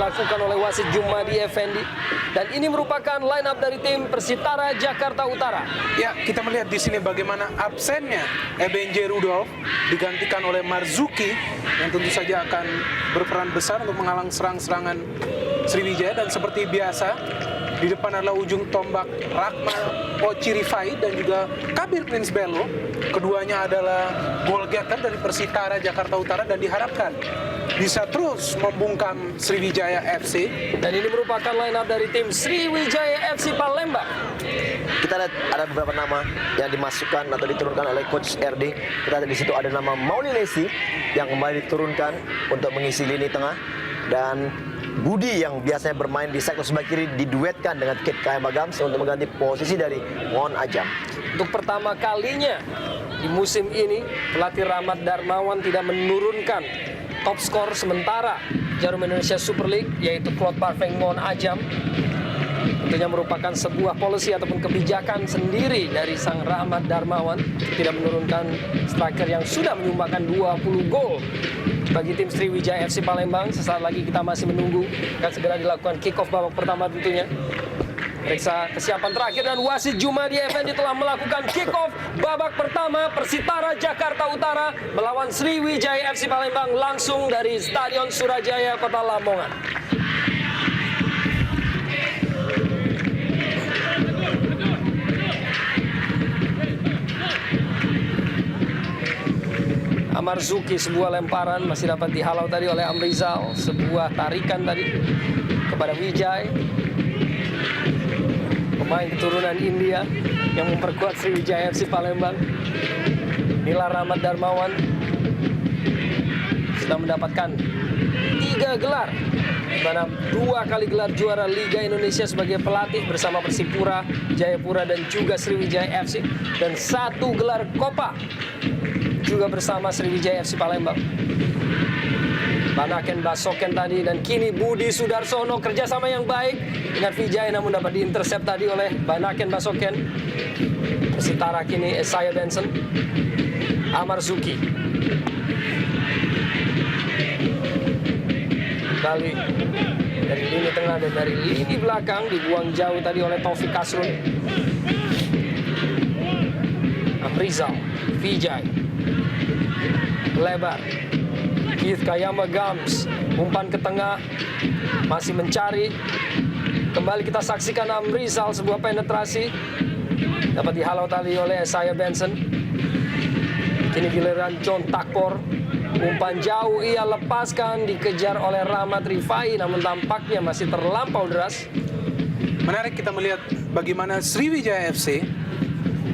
dilakukan oleh wasit Jumadi Effendi. Dan ini merupakan line up dari tim Persitara Jakarta Utara. Ya, kita melihat di sini bagaimana absennya Ebenje Rudolf digantikan oleh Marzuki yang tentu saja akan berperan besar untuk menghalang serangan Sriwijaya. Dan seperti biasa, di depan adalah ujung tombak Rakmal Oci Rifai dan juga Kabir Prince Bello. Keduanya adalah goal getter dari Persitara Jakarta Utara dan diharapkan bisa terus membungkam Sriwijaya FC. Dan ini merupakan line up dari tim Sriwijaya FC Palembang. Kita lihat ada beberapa nama yang dimasukkan atau diturunkan oleh Coach RD. Kita lihat di situ ada nama Mauli Lesi yang kembali diturunkan untuk mengisi lini tengah, dan Budi yang biasanya bermain di sektor sebelah kiri diduetkan dengan Kit Kayambagams untuk mengganti posisi dari Ngon Ajam. Untuk pertama kalinya di musim ini, pelatih Rahmat Darmawan tidak menurunkan top skor sementara Jarum Indonesia Super League, yaitu Claude Parfeng Ngon Ajam. Tentunya merupakan sebuah policy ataupun kebijakan sendiri dari sang Rahmat Darmawan, tidak menurunkan striker yang sudah menyumbangkan 20 gol bagi tim Sriwijaya FC Palembang. Sesaat lagi kita masih menunggu, akan segera dilakukan kick off babak pertama tentunya. Periksa kesiapan terakhir dan wasit Jumadi Effendi telah melakukan kick off babak pertama Persitara Jakarta Utara melawan Sriwijaya FC Palembang langsung dari Stadion Surajaya, Kota Lamongan. Marzuki, sebuah lemparan masih dapat dihalau tadi oleh Amrizal, sebuah tarikan tadi kepada Wijay, pemain keturunan India yang memperkuat Sriwijaya FC Palembang. Inilah Rahmat Darmawan sudah mendapatkan 3 gelar, di mana 2 kali gelar juara Liga Indonesia sebagai pelatih bersama Persipura, Jayapura dan juga Sriwijaya FC, dan 1 gelar Copa juga bersama Sriwijaya FC Palembang. Banaken Basoken tadi, dan kini Budi Sudarsono, kerjasama yang baik dengan Vijay, namun dapat diintercept tadi oleh Banaken Basoken. Persitara kini Esaya Benson, Amarzuki kembali dari lini tengah dan dari lini belakang, dibuang jauh tadi oleh Taufik Kasrun. Amrizal, Vijay lebar, Keith Kayambagams umpan ke tengah, masih mencari. Kembali kita saksikan Amrizal, sebuah penetrasi dapat dihalau tadi oleh Esaya Benson. Kini giliran John Takpor, umpan jauh ia lepaskan, dikejar oleh Rahmat Rifai, namun tampaknya masih terlampau deras. Menarik kita melihat bagaimana Sriwijaya FC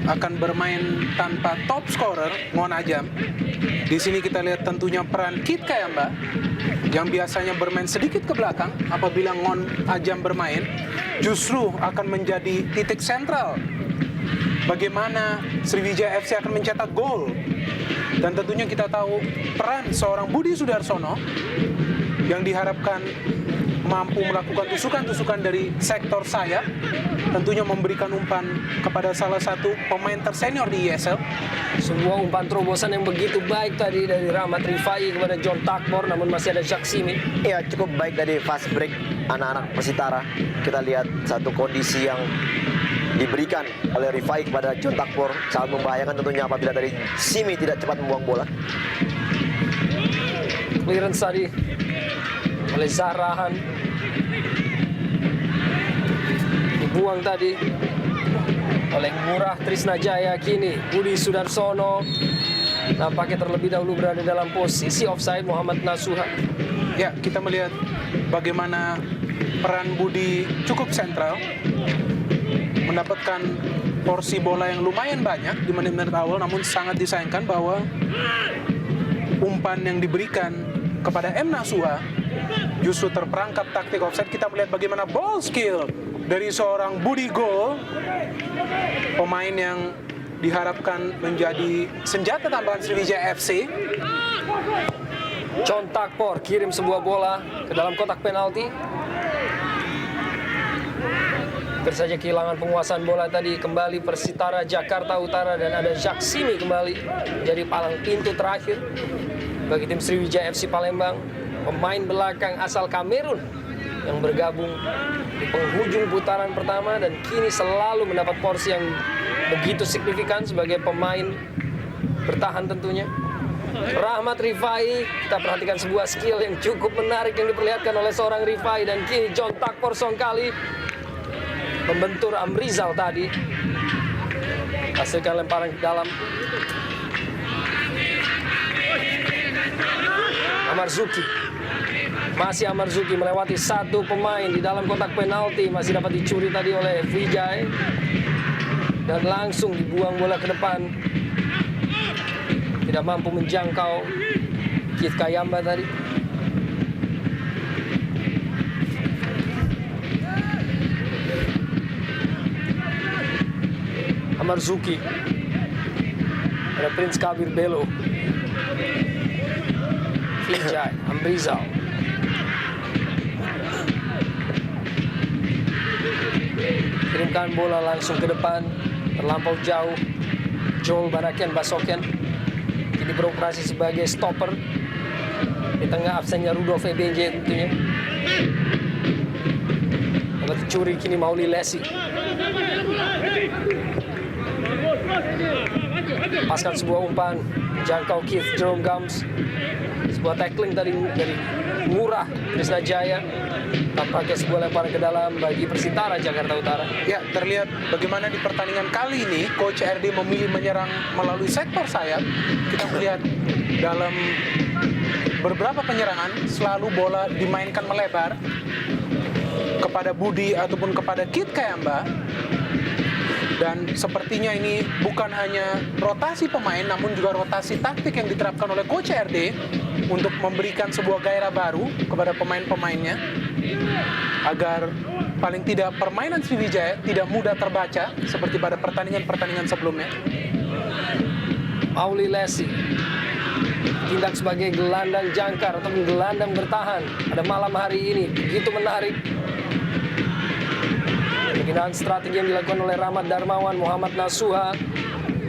akan bermain tanpa top scorer Ngon Ajam. Di sini kita lihat tentunya peran Kit Kayamba yang biasanya bermain sedikit ke belakang. Apabila Ngon Ajam bermain, justru akan menjadi titik sentral bagaimana Sriwijaya FC akan mencetak gol. Dan tentunya kita tahu peran seorang Budi Sudarsono yang diharapkan mampu melakukan tusukan-tusukan dari sektor sayap, tentunya memberikan umpan kepada salah satu pemain tersenior di ISL. Sebuah umpan terobosan yang begitu baik tadi dari Rahmat Rifai kepada John Takpor, namun masih ada Jacques Simi. Ya, cukup baik dari fast break anak-anak Persitara. Kita lihat satu kondisi yang diberikan oleh Rifai kepada John Takpor sangat membahayakan tentunya apabila dari Simi tidak cepat membuang bola. Clearance tadi oleh Zahrahan, dibuang tadi oleh Ngurah Trisnajaya. Kini Budi Sudarsono nampaknya terlebih dahulu berada dalam posisi offside Muhammad Nasuha. Ya, kita melihat bagaimana peran Budi cukup sentral, mendapatkan porsi bola yang lumayan banyak di menit-menit awal, namun sangat disayangkan bahwa umpan yang diberikan kepada M. Nasuha justru terperangkap taktik offside. Kita melihat bagaimana ball skill dari seorang Budi Gol, pemain yang diharapkan menjadi senjata tambahan Sriwijaya FC. John Takpor kirim sebuah bola ke dalam kotak penalti. Hampir saja kehilangan penguasaan bola tadi. Kembali Persitara Jakarta Utara dan ada Jacques Simi kembali jadi palang pintu terakhir bagi tim Sriwijaya FC Palembang. Pemain belakang asal Kamerun yang bergabung di penghujung putaran pertama dan kini selalu mendapat porsi yang begitu signifikan sebagai pemain bertahan tentunya. Rahmat Rifai, kita perhatikan sebuah skill yang cukup menarik yang diperlihatkan oleh seorang Rifai, dan kini John Takpor Songkali membentur Amrizal tadi. Hasilkan lemparan ke dalam. Amarzuki. Masih Amarzuki melewati satu pemain di dalam kotak penalti. Masih dapat dicuri tadi oleh Vijay. Dan langsung dibuang bola ke depan. Tidak mampu menjangkau Keith Kayamba tadi. Amarzuki. Ada Prince Kabir Belo. Vijay, Amrizal. Kirimkan bola langsung ke depan. Terlampau jauh. Joel Barakian Basokian kini beroperasi sebagai stopper di tengah absennya Rudolf Ebenje tentunya. Dapat dicuri kini Mauli Lesi. Paskan sebuah umpan, jangkau Keith Jerome Gums. Sebuah tackling dari Murah Trisna Jaya. Tampaknya sebuah lemparan ke dalam bagi Persitara Jakarta Utara. Ya, terlihat bagaimana di pertandingan kali ini Coach RD memilih menyerang melalui sektor sayap. Kita melihat dalam beberapa penyerangan selalu bola dimainkan melebar kepada Budi ataupun kepada Keith Kayamba. Dan sepertinya ini bukan hanya rotasi pemain, namun juga rotasi taktik yang diterapkan oleh Coach RD untuk memberikan sebuah gairah baru kepada pemain-pemainnya, agar paling tidak permainan Sriwijaya tidak mudah terbaca seperti pada pertandingan-pertandingan sebelumnya. Mauli Lesi tindak sebagai gelandang jangkar atau gelandang bertahan pada malam hari ini. Begitu menarik. Penggunaan strategi yang dilakukan oleh Rahmat Darmawan, Muhammad Nasuha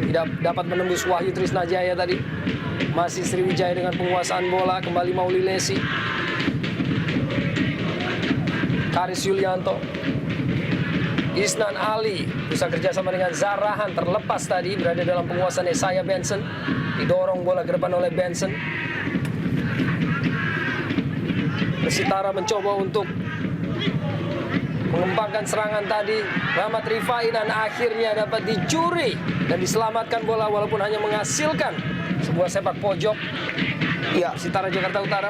tidak dapat menembus Wahyu Trisna Jaya tadi. Masih Sriwijaya dengan penguasaan bola, kembali Mauli Lesi. Karis Yulianto. Isnan Ali bisa kerjasama dengan Zarahan, terlepas tadi berada dalam penguasaan Esaya Benson. Didorong bola ke depan oleh Benson. Persitara mencoba untuk mengembangkan serangan tadi. Rahmat Rifai dan akhirnya dapat dicuri dan diselamatkan bola walaupun hanya menghasilkan sebuah sepak pojok. Ya, Persitara Jakarta Utara.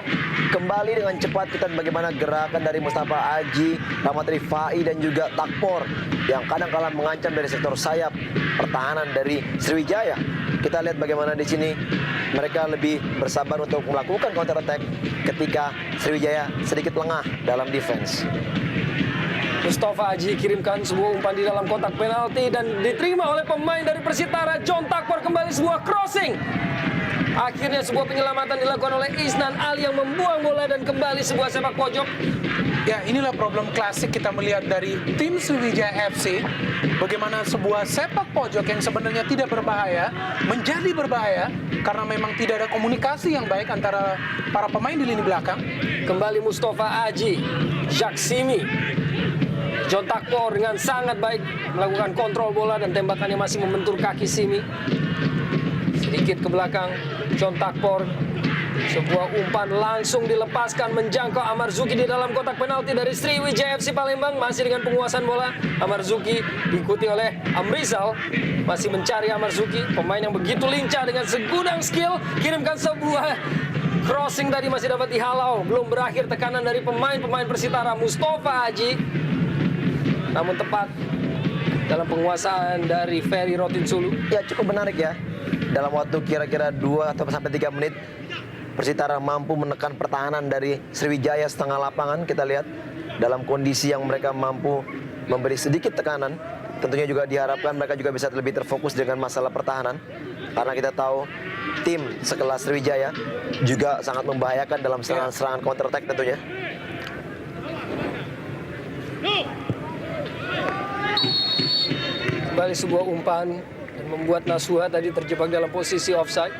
kembali dengan cepat kita bagaimana gerakan dari Mustafa Aji, Rahmat Rifai dan juga Takpor yang kadang-kala mengancam dari sektor sayap pertahanan dari Sriwijaya. Kita lihat bagaimana di sini mereka lebih bersabar untuk melakukan counter attack ketika Sriwijaya sedikit lengah dalam defense. Mustafa Aji kirimkan sebuah umpan di dalam kotak penalti dan diterima oleh pemain dari Persitara. John Takpor kembali sebuah crossing. Akhirnya sebuah penyelamatan dilakukan oleh Isnan Ali yang membuang bola dan kembali sebuah sepak pojok. Ya, inilah problem klasik kita melihat dari tim Sriwijaya FC. Bagaimana sebuah sepak pojok yang sebenarnya tidak berbahaya menjadi berbahaya karena memang tidak ada komunikasi yang baik antara para pemain di lini belakang. Kembali Mustafa Aji, Jacques Simi. John Takpor dengan sangat baik melakukan kontrol bola dan tembakannya masih membentur kaki Simi. Sedikit ke belakang, John Takpor. Sebuah umpan langsung dilepaskan menjangkau Amarzuki di dalam kotak penalti dari Sriwijaya FC Palembang. Masih dengan penguasaan bola, Amarzuki diikuti oleh Amrizal. Masih mencari Amarzuki, pemain yang begitu lincah dengan segudang skill. Kirimkan sebuah crossing tadi masih dapat dihalau. Belum berakhir tekanan dari pemain-pemain Persitara. Mustafa Haji, namun tepat dalam penguasaan dari Ferry Rotinsulu. Ya, cukup menarik ya. Dalam waktu kira-kira 2 atau sampai 3 menit Persitara mampu menekan pertahanan dari Sriwijaya setengah lapangan. Kita lihat dalam kondisi yang mereka mampu memberi sedikit tekanan. Tentunya juga diharapkan mereka juga bisa lebih terfokus dengan masalah pertahanan. Karena kita tahu tim sekelas Sriwijaya juga sangat membahayakan dalam serangan-serangan counter attack tentunya. Kembali sebuah umpan dan membuat Nasuha tadi terjebak dalam posisi offside.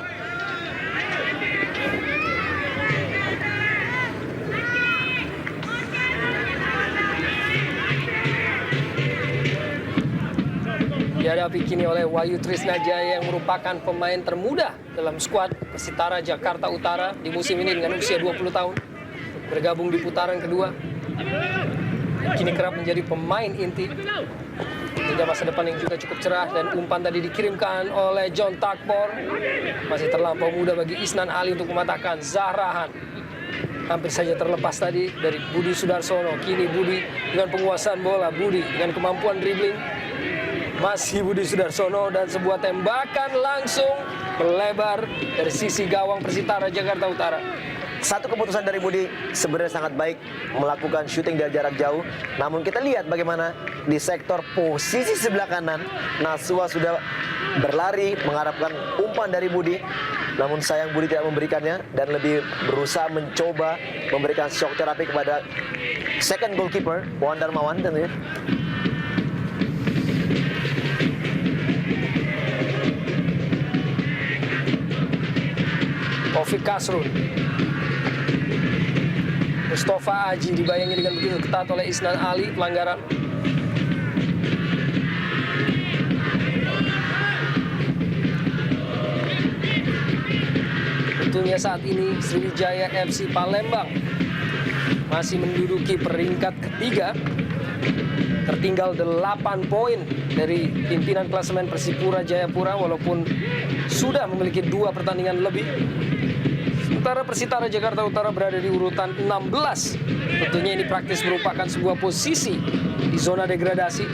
dihadapi kini oleh Wahyu Trisnajaya yang merupakan pemain termuda dalam skuad Persitara Jakarta Utara di musim ini dengan usia 20 tahun. Bergabung di putaran kedua. Kini kerap menjadi pemain inti. Punya masa depan yang juga cukup cerah, dan umpan tadi dikirimkan oleh John Takpor. Masih terlampau muda bagi Isnan Ali untuk mematahkan Zahrahan. Hampir saja terlepas tadi dari Budi Sudarsono. Kini Budi dengan penguasaan bola. Budi dengan kemampuan dribbling. Masih Budi Sudarsono, dan sebuah tembakan langsung melebar dari sisi gawang Persitara Jakarta Utara. Satu keputusan dari Budi sebenarnya sangat baik, melakukan syuting dari jarak jauh. Namun kita lihat bagaimana di sektor posisi sebelah kanan, Nasua sudah berlari mengharapkan umpan dari Budi. Namun sayang Budi tidak memberikannya dan lebih berusaha mencoba memberikan shock terapi kepada second goalkeeper, Wawan Darmawan tentunya. Taufik Kasrun. Mustafa Aji dibayangi dengan begitu ketat oleh Isnan Ali, pelanggaran. Tentunya saat ini Sriwijaya FC Palembang masih menduduki peringkat ketiga, tertinggal 8 poin dari pimpinan klasemen Persipura Jayapura walaupun sudah memiliki 2 pertandingan lebih. Sementara Persitara Jakarta Utara berada di urutan 16. Tentunya ini praktis merupakan sebuah posisi di zona degradasi.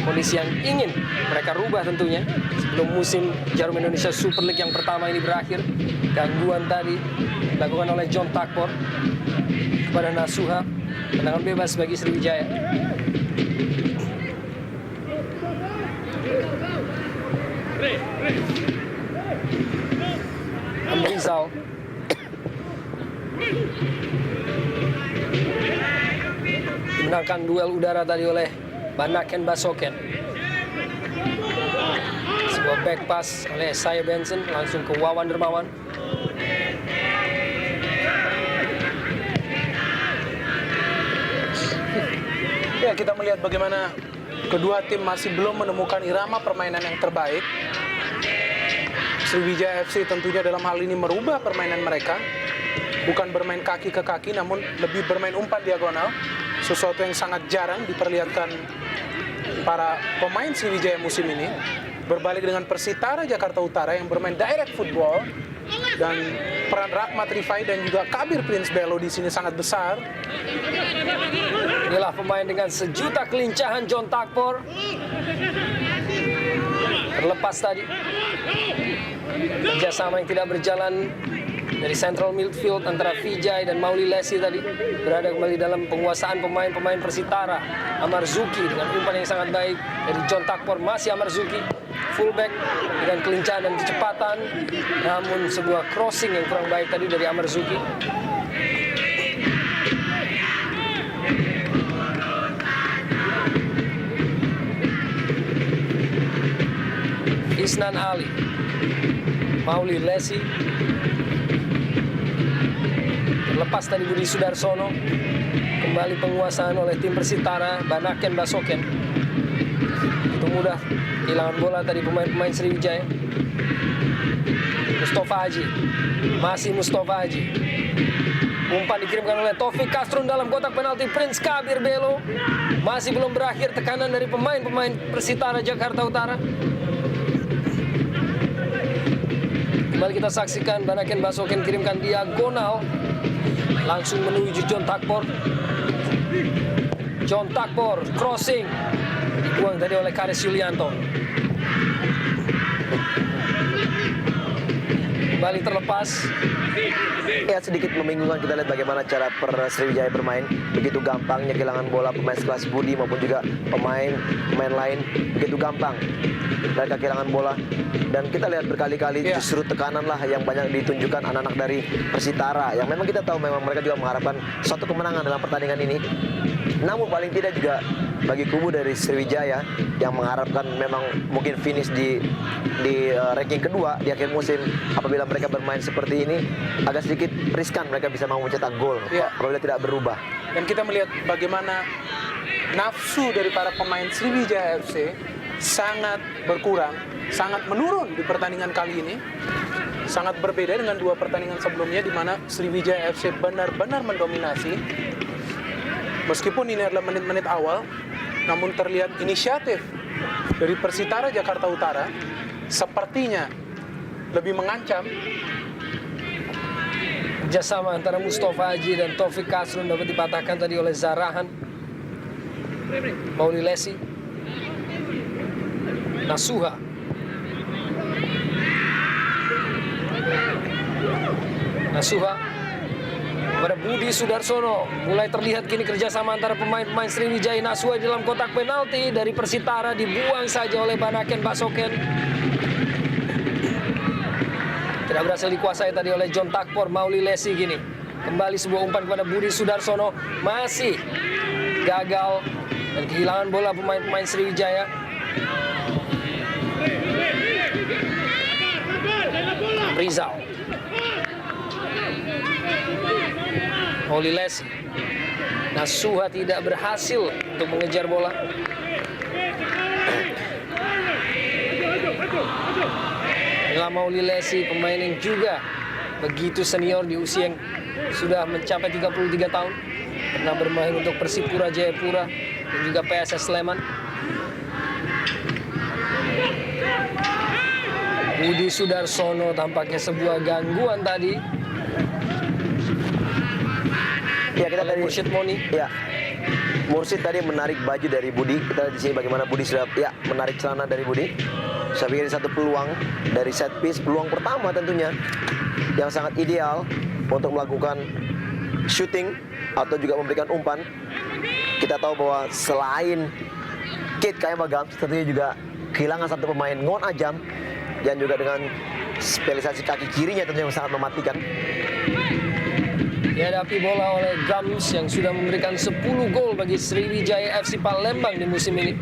Kondisi yang ingin mereka rubah tentunya sebelum musim Jarum Indonesia Super League yang pertama ini berakhir. Gangguan tadi dilakukan oleh John Takpor kepada Nasuha. Tendangan bebas bagi Sriwijaya. Rizal. Dimenangkan duel udara tadi oleh Banaken Basoken. Sebuah back pass oleh Saya Benson langsung ke Wawan Dermawan. Ya, kita melihat bagaimana kedua tim masih belum menemukan irama permainan yang terbaik. Sriwijaya FC tentunya dalam hal ini merubah permainan mereka. Bukan bermain kaki ke kaki, namun lebih bermain umpan diagonal. Sesuatu yang sangat jarang diperlihatkan para pemain Sriwijaya musim ini. Berbalik dengan Persitara Jakarta Utara yang bermain direct football. Dan peran Rahmat Rifai dan juga Kabir Prince Belo di sini sangat besar. Inilah pemain dengan sejuta kelincahan, John Takpor. Terlepas tadi. Kerjasama yang tidak berjalan dari central midfield antara Vijay dan Mauli Lesi tadi berada kembali dalam penguasaan pemain-pemain Persitara. Amarzuki dengan umpan yang sangat baik dari John Takpor. Masih Amarzuki fullback dengan kelincahan dan kecepatan, namun sebuah crossing yang kurang baik tadi dari Amarzuki. Isnan Ali, Mauli Lesi. Terlepas tadi Budi Sudarsono. Kembali penguasaan oleh tim Persitara, Banaken Basoken. Itu mudah kehilangan bola tadi pemain-pemain Sriwijaya. Mustafa Haji. Masih Mustafa Haji. Umpan dikirimkan oleh Taufik Kasrun dalam kotak penalti Prince Kabir Belo. Masih belum berakhir tekanan dari pemain-pemain Persitara Jakarta Utara. Kembali kita saksikan Banaken Basoken kirimkan diagonal langsung menuju John Takpor. John Takpor crossing dibuang tadi oleh Karis Yulianto. Kembali terlepas. Ya, sedikit membingungkan kita lihat bagaimana cara Sriwijaya bermain. Begitu gampangnya kehilangan bola pemain sekelas Budi maupun juga pemain lain. Begitu gampang mereka kehilangan bola. Dan kita lihat berkali-kali justru tekanan lah yang banyak ditunjukkan anak-anak dari Persitara. Yang memang kita tahu memang mereka juga mengharapkan suatu kemenangan dalam pertandingan ini. Namun paling tidak juga bagi kubu dari Sriwijaya yang mengharapkan memang mungkin finish di ranking kedua di akhir musim, apabila mereka bermain seperti ini agak sedikit riskan mereka bisa mau mencetak gol apabila tidak berubah. Dan kita melihat bagaimana nafsu dari para pemain Sriwijaya FC sangat berkurang, sangat menurun di pertandingan kali ini. Sangat berbeda dengan dua pertandingan sebelumnya di mana Sriwijaya FC benar-benar mendominasi. Meskipun ini adalah menit-menit awal, namun terlihat inisiatif dari Persitara Jakarta Utara sepertinya lebih mengancam. Kerjasama antara Mustafa Haji dan Taufik Kasrun dapat dipatahkan tadi oleh Zarahan. Mauli Lesi. Nasuha. Nasuha pada Budi Sudarsono. Mulai terlihat kini kerjasama antara pemain-pemain Sriwijaya. Nasuha di dalam kotak penalti dari Persitara dibuang saja oleh Banaken Basoken. Tidak berhasil dikuasai tadi oleh John Takpor. Mauli Lesi gini. Kembali sebuah umpan kepada Budi Sudarsono. Masih gagal dan kehilangan bola pemain-pemain Sriwijaya. Rizal. Mauli Lesi. Nasuha tidak berhasil untuk mengejar bola. Inilah Mauli Lesi, pemain yang juga begitu senior di usia yang sudah mencapai 33 tahun. Pernah bermain untuk Persipura Jayapura dan juga PSS Sleman. Budi Sudarsono tampaknya sebuah gangguan tadi. Ya, kita tadi Mursyid Moni. Ya. Mursyid tadi menarik baju dari Budi. Kita di sini bagaimana Budi sudah menarik celana dari Budi. Saya pikir satu peluang dari set piece, peluang pertama tentunya yang sangat ideal untuk melakukan shooting atau juga memberikan umpan. Kita tahu bahwa selain Kit Kayamba Gams tentunya juga kehilangan satu pemain Ngon Ajam dan juga dengan spesialisasi kaki kirinya tentunya yang sangat mematikan. Dihadapi bola oleh Gams yang sudah memberikan 10 gol bagi Sriwijaya FC Palembang di musim ini.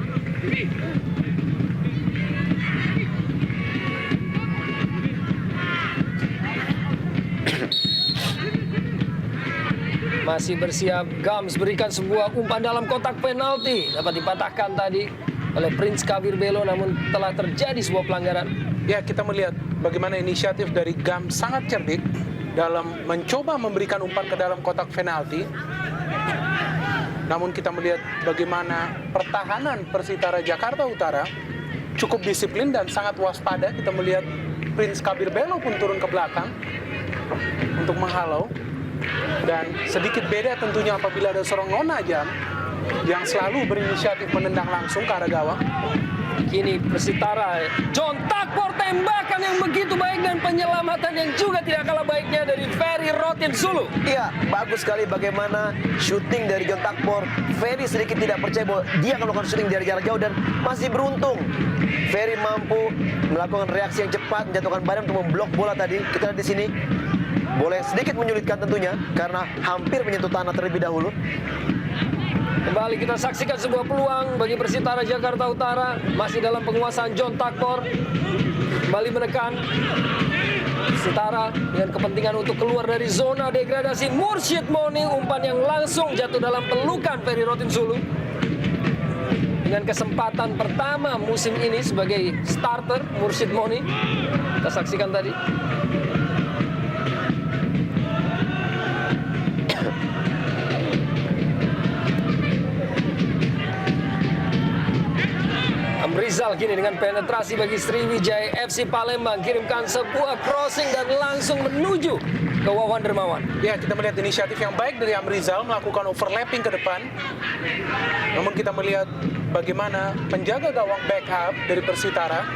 Masih bersiap Gams berikan sebuah umpan dalam kotak penalti. Dapat dipatahkan tadi oleh Prince Kabir Belo, namun telah terjadi sebuah pelanggaran. Ya, kita melihat bagaimana inisiatif dari Gams sangat cerdik dalam mencoba memberikan umpan ke dalam kotak penalti. Namun kita melihat bagaimana pertahanan Persitara Jakarta Utara cukup disiplin dan sangat waspada. Kita melihat Prince Kabir Belo pun turun ke belakang untuk menghalau. Dan sedikit beda tentunya apabila ada seorang Ngon Ajam yang selalu berinisiatif menendang langsung ke arah gawang. Kini Persitara, John Takpor, tembakan yang begitu baik dan penyelamatan yang juga tidak kalah baiknya dari Ferry Rotin Sulu. Iya, bagus sekali bagaimana shooting dari John Takpor. Ferry sedikit tidak percaya bahwa dia akan melakukan shooting dari jarak jauh dan masih beruntung. Ferry mampu melakukan reaksi yang cepat, menjatuhkan badan untuk memblok bola tadi. Kita lihat di sini, bola yang sedikit menyulitkan tentunya karena hampir menyentuh tanah terlebih dahulu. Kembali kita saksikan sebuah peluang bagi Persitara Jakarta Utara. Masih dalam penguasaan John Takpor. Kembali menekan Persitara dengan kepentingan untuk keluar dari zona degradasi. Mursyid Moni, umpan yang langsung jatuh dalam pelukan Ferry Rotin Sulu. Dengan kesempatan pertama musim ini sebagai starter, Mursyid Moni. Kita saksikan tadi. Rizal kini dengan penetrasi bagi Sriwijaya FC Palembang, kirimkan sebuah crossing dan langsung menuju ke Wawan Dermawan. Ya, kita melihat inisiatif yang baik dari Amrizal melakukan overlapping ke depan. Namun kita melihat bagaimana penjaga gawang backup dari Persitara,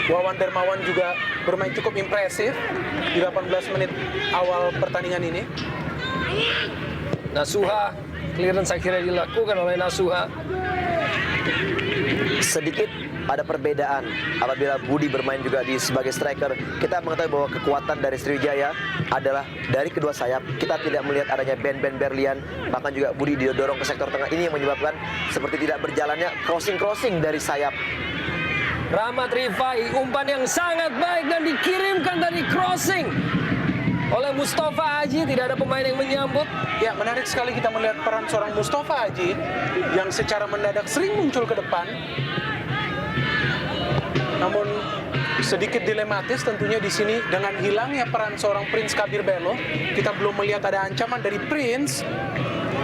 Wawan Dermawan juga bermain cukup impresif di 18 menit awal pertandingan ini. Nasuha, clearance akhirnya dilakukan oleh Nasuha. Sedikit ada perbedaan apabila Budi bermain juga sebagai striker. Kita mengetahui bahwa kekuatan dari Sriwijaya adalah dari kedua sayap. Kita tidak melihat adanya Ben Berlian, bahkan juga Budi didorong ke sektor tengah. Ini yang menyebabkan seperti tidak berjalannya crossing dari sayap. Rahmat Rifai, umpan yang sangat baik dan dikirimkan dari crossing oleh Mustafa Haji. Tidak ada pemain yang menyambut. Ya, menarik sekali kita melihat peran seorang Mustafa Haji yang secara mendadak sering muncul ke depan Namun sedikit dilematis tentunya di sini dengan hilangnya peran seorang Prince Kabir Belo, kita belum melihat ada ancaman dari Prince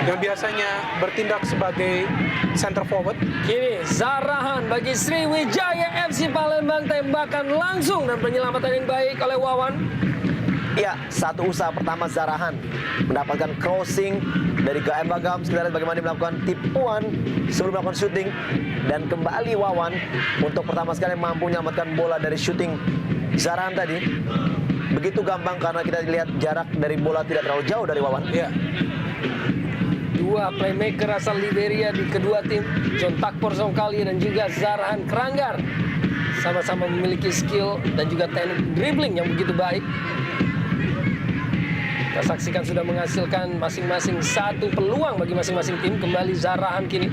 yang biasanya bertindak sebagai center forward. Kini Zarahan bagi Sriwijaya FC Palembang, tembakan langsung dan penyelamatan yang baik oleh Wawan. Ya, satu usaha pertama Zarahan mendapatkan crossing dari GM Bagams. Kita lihat bagaimana dia melakukan tipuan sebelum melakukan shooting. Dan kembali Wawan untuk pertama sekali mampu menyelamatkan bola dari shooting Zarahan tadi. Begitu gampang karena kita lihat jarak dari bola tidak terlalu jauh dari Wawan. Ya, Dua playmaker asal Liberia di kedua tim, John Takpor Songkali dan juga Zarahan Keranggar, sama-sama memiliki skill dan juga teknik dribbling yang begitu baik. Kita saksikan sudah menghasilkan masing-masing satu peluang bagi masing-masing tim. Kembali Zarahan kini.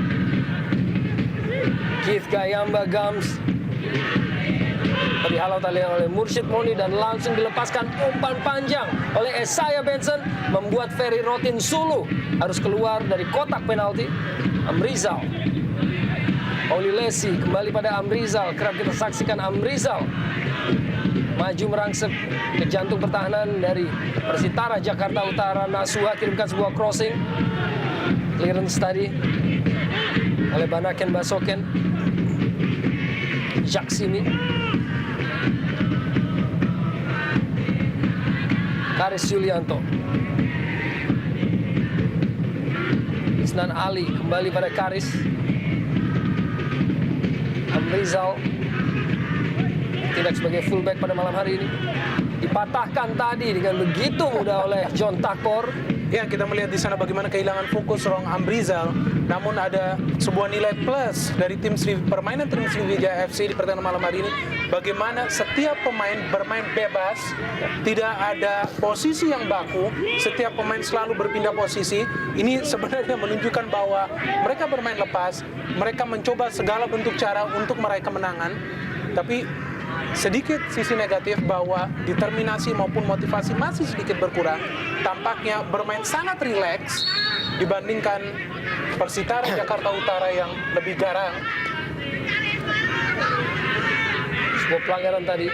Keith Gayamba Gams dihalau tali oleh Mursyid Moni dan langsung dilepaskan umpan panjang oleh Esaya Benson, membuat Ferry Rotin Sulu harus keluar dari kotak penalti. Amrizal, Pauli Lesi kembali pada Amrizal. Kerap kita saksikan Amrizal maju merangsek ke jantung pertahanan dari Persitara Jakarta Utara. Nasuha kirimkan sebuah crossing, clearance tadi oleh Banaken Basoken. Jaksimi, Karis Yulianto, Isnan Ali kembali pada Karis. Amrizal tidak sebagai fullback pada malam hari ini, dipatahkan tadi dengan begitu mudah oleh John Takpor. ya, kita melihat di sana bagaimana kehilangan fokus seorang Amrizal. Namun ada sebuah nilai plus dari permainan tim Sriwijaya FC di pertandingan malam hari ini. Bagaimana setiap pemain bermain bebas, tidak ada posisi yang baku, setiap pemain selalu berpindah posisi. Ini sebenarnya menunjukkan bahwa mereka bermain lepas, mereka mencoba segala bentuk cara untuk meraih kemenangan. Tapi sedikit sisi negatif bahwa determinasi maupun motivasi masih sedikit berkurang. Tampaknya bermain sangat rileks dibandingkan Persitara Jakarta Utara yang lebih garang. Sebuah pelanggaran tadi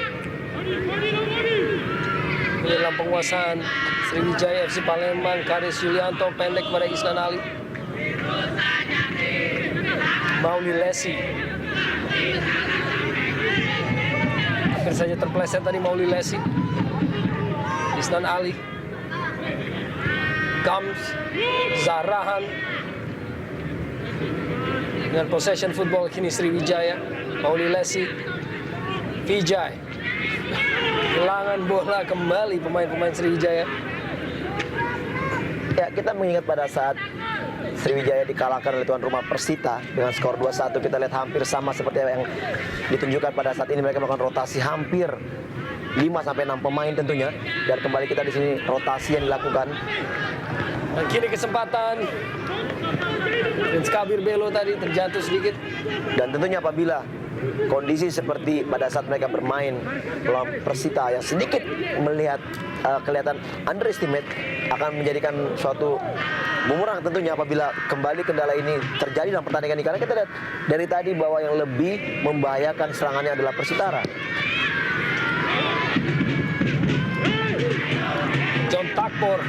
ini dalam penguasaan Sriwijaya FC Palembang. Karis Yulianto pendek pada Isnan Ali. Mauli Lesi hampir saja terpleset tadi. Mauli Lesi, Isnan Ali, Gams, Zarahan. Dengan possession football kini Sriwijaya. Mauli Lesi, Vijay, kehilangan bola kembali pemain-pemain Sriwijaya. Ya, kita mengingat pada saat Sriwijaya dikalahkan oleh tuan rumah Persita dengan skor 2-1, kita lihat hampir sama seperti yang ditunjukkan pada saat ini. Mereka melakukan rotasi hampir 5-6 pemain tentunya, dan kembali kita di sini rotasi yang dilakukan. Dan kini kesempatan Prince Kabir Belo tadi terjatuh sedikit. Dan tentunya apabila kondisi seperti pada saat mereka bermain melawan Persita yang sedikit melihat kelihatan underestimate, akan menjadikan suatu bumerang tentunya apabila kembali kendala ini terjadi dalam pertandingan ini. Karena kita lihat dari tadi bahwa yang lebih membahayakan serangannya adalah Persitara. John Takpor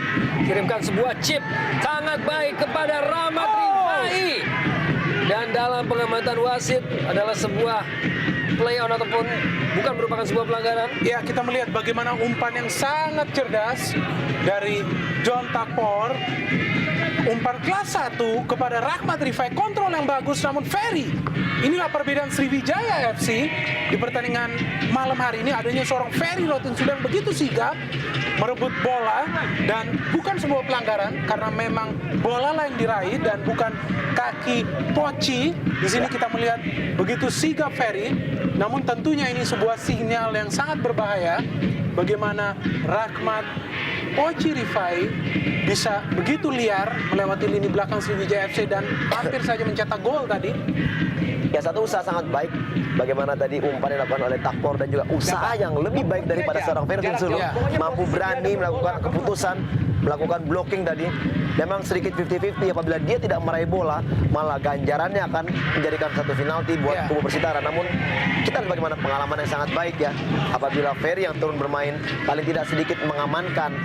kirimkan sebuah chip sangat baik kepada Rahmat Rifai. Dan dalam pengamatan wasit adalah sebuah play on ataupun bukan merupakan sebuah pelanggaran. Ya, kita melihat bagaimana umpan yang sangat cerdas dari John Takpor. Umpan kelas 1 kepada Rahmat Rifai, kontrol yang bagus, namun Ferry. Inilah perbedaan Sriwijaya FC di pertandingan malam hari ini. Adanya seorang Ferry Rotin Sulu yang begitu sigap merebut bola, dan bukan sebuah pelanggaran karena memang bola lah yang diraih dan bukan kaki Poci. Di sini kita melihat begitu sigap Ferry, namun tentunya ini sebuah sinyal yang sangat berbahaya bagaimana Rahmat Poci Rifai bisa begitu liar melewati lini belakang Sriwijaya FC dan hampir saja mencetak gol tadi. Ya, satu usaha sangat baik bagaimana tadi umpan yang dilakukan oleh Takpor, dan juga usaha yang lebih baik daripada seorang Ferry Sulu, mampu berani melakukan keputusan melakukan blocking tadi. Memang sedikit 50-50 apabila dia tidak meraih bola, malah ganjarannya akan menjadikan satu penalti buat kubu Persitara. Namun kita lihat bagaimana pengalaman yang sangat baik ya, apabila Ferry yang turun bermain paling tidak sedikit mengamankan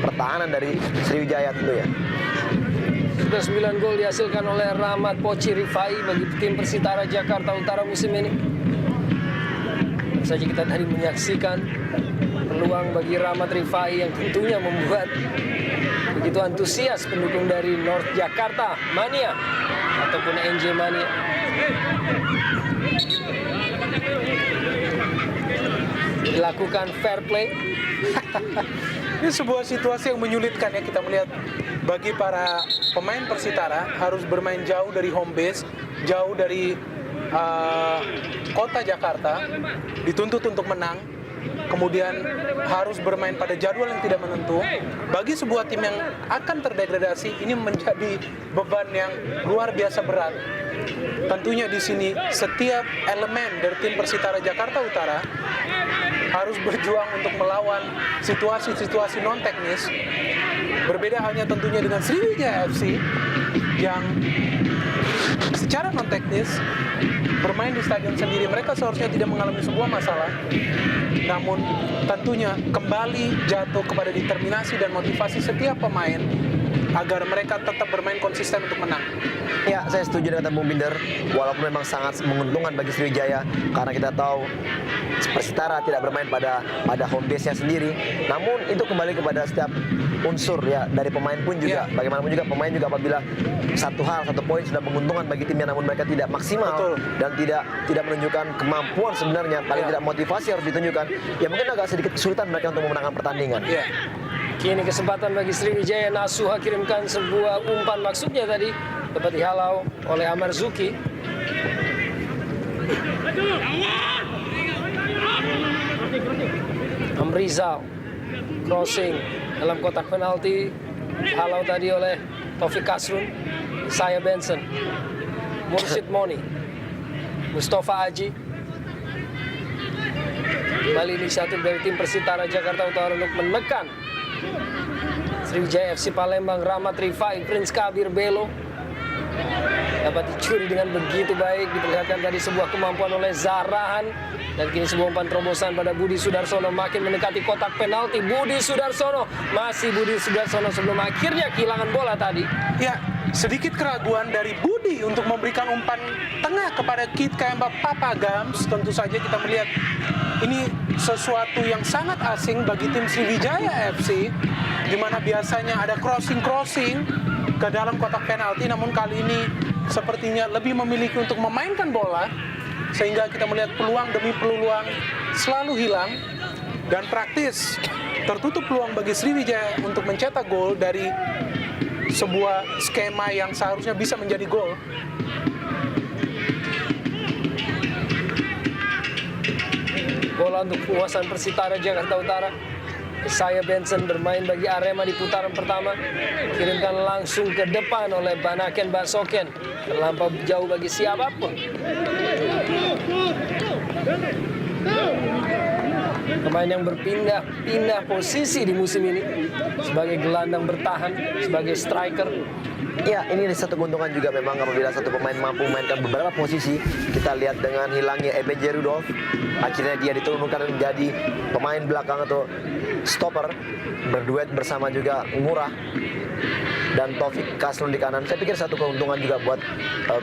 pertahanan dari Sriwijaya tentu ya. Sudah 9 gol dihasilkan oleh Rahmat Poci Rifai bagi tim Persitara Jakarta Utara musim ini. Baru saja kita tadi menyaksikan peluang bagi Rahmat Rifai yang tentunya membuat begitu antusias pendukung dari North Jakarta Mania ataupun NJ Mania. Dilakukan fair play. Ini sebuah situasi yang menyulitkan ya, kita melihat bagi para pemain Persitara harus bermain jauh dari home base, jauh dari kota Jakarta, dituntut untuk menang, kemudian harus bermain pada jadwal yang tidak menentu. Bagi sebuah tim yang akan terdegradasi, ini menjadi beban yang luar biasa berat. Tentunya di sini setiap elemen dari tim Persitara Jakarta Utara harus berjuang untuk melawan situasi-situasi non teknis. Berbeda halnya tentunya dengan Sriwijaya FC yang secara non teknis bermain di stadion sendiri, mereka seharusnya tidak mengalami sebuah masalah. Namun tentunya kembali jatuh kepada determinasi dan motivasi setiap pemain agar mereka tetap bermain konsisten untuk menang. Ya, saya setuju dengan Bung Binder. Walaupun memang sangat menguntungkan bagi Sriwijaya karena kita tahu Persitara tidak bermain pada home base-nya sendiri. Namun itu kembali kepada setiap unsur ya dari pemain pun juga. Bagaimanapun juga pemain juga apabila satu poin sudah menguntungkan bagi timnya namun mereka tidak maksimal dan tidak menunjukkan kemampuan sebenarnya, paling tidak motivasi harus ditunjukkan. Ya mungkin agak sedikit kesulitan mereka untuk memenangkan pertandingan. Kini kesempatan bagi Sriwijaya. Nasuha kirimkan sebuah umpan, maksudnya tadi dapat dihalau oleh Amar Zuki. Amrizal crossing dalam kotak penalti, halau tadi oleh Taufik Kasrun. Saya Benson, Mursid Moni, Mustafa Aji. Kembali inisiatif dari tim Persitara Jakarta Utara untuk menekan Sriwijaya FC Palembang. Rahmat Rifai, Prince Kabir Belo dapat dicuri dengan begitu baik. Diperlihatkan tadi sebuah kemampuan oleh Zahrahan. Dan kini sebuah umpan terobosan pada Budi Sudarsono makin mendekati kotak penalti. Budi Sudarsono, masih Budi Sudarsono sebelum akhirnya kehilangan bola tadi. Ya, sedikit keraguan dari Budi untuk memberikan umpan tengah kepada Kit Kayamba Papagams. Tentu saja kita melihat ini sesuatu yang sangat asing bagi tim Sriwijaya FC, di mana biasanya ada crossing ke dalam kotak penalti, namun kali ini sepertinya lebih memiliki untuk memainkan bola, sehingga kita melihat peluang demi peluang selalu hilang dan praktis tertutup peluang bagi Sriwijaya untuk mencetak gol dari sebuah skema yang seharusnya bisa menjadi gol. Bola untuk penguasaan Persitara Jakarta Utara. Saya Benson bermain bagi Arema di putaran pertama. Kirimkan langsung ke depan oleh Banaken Basoken. Terlampau jauh bagi siapapun. Pemain yang berpindah posisi di musim ini. Sebagai gelandang bertahan, sebagai striker. Ya, ini satu keuntungan juga memang apabila satu pemain mampu memainkan beberapa posisi. Kita lihat dengan hilangnya Ebeje Rudolf, akhirnya dia diturunkan menjadi pemain belakang atau stopper, berduet bersama juga Ngurah dan Taufik Kasrun di kanan. Saya pikir satu keuntungan juga buat